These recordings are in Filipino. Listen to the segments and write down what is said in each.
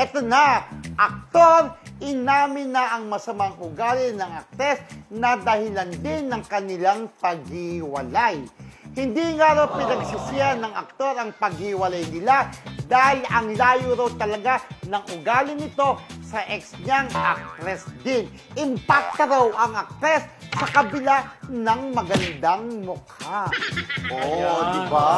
Eto na, aktor, inamin na ang masamang ugali ng aktres na dahilan din ng kanilang paghiwalay. Hindi nga raw pinagsisiyan ng aktor ang paghiwalay nila dahil ang layo raw talaga ng ugali nito sa ex niyang aktres din. Impacta raw ang aktres sa kabila ng magandang mukha. Di ba?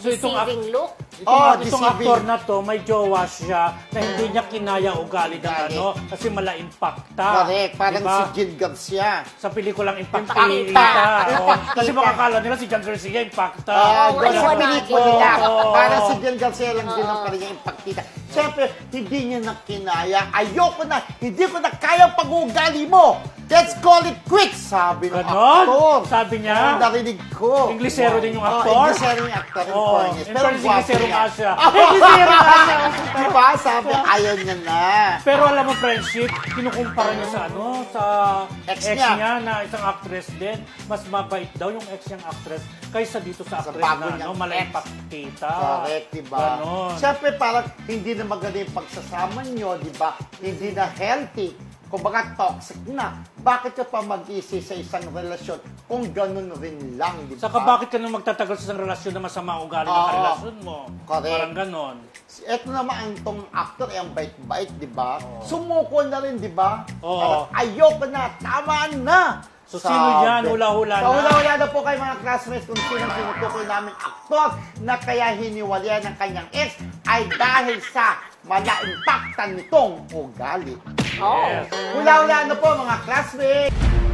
So, deceiving look. Itong aktor na to, may jowa siya na hindi niya kinaya ugali ng kasi mala-impacta. Correct. Parang diba? si Gil Garcia. Sa pelikulang Impacta. Kasi makakala nila si Gil Garcia, Impacta. Sa pelikula. Parang si Gil Garcia lang din ang parang impactita. Siyempre, hindi niya na kinaya. Ayoko na. Hindi ko na kaya pag-uugali mo. Let's call it quits, sabi ng aktor. Sabi niya? Narinig ko. Inglesero din yung aktor? Inglesero yung aktor. Pero Inglesero nga siya. Inglesero nga siya. Diba? Sabi, ayaw niya na. Pero alam mo, friendship, kinukumpara niya sa ex niya na isang actress din. Mas mabait daw yung ex niyang actress kaysa dito sa actress na mala-impactita. Correct, diba? Siyempre, parang hindi na maganda yung pagsasama niyo, diba? Hindi na healthy. Kumbaga toxic na. Bakit ka pa mag-isi sa isang relasyon kung ganun rin lang, di ba? Saka bakit ka nang magtatagal sa isang relasyon na masama ang ugali ng relasyon mo? Correct. Parang ganon. Ito naman ang tong actor, ang bait-bait, di ba? Sumuko na rin, di ba? Ayoko na, tama na! So, sino yan? Hula-hula na? So, hula-hula na po kayo mga classmates kung sino ang tinutukoy namin aktor na kaya hiniwalayan ng kanyang ex ay dahil sa mala-impactan nitong ugali. Yes. Hula-hula na po mga classmates!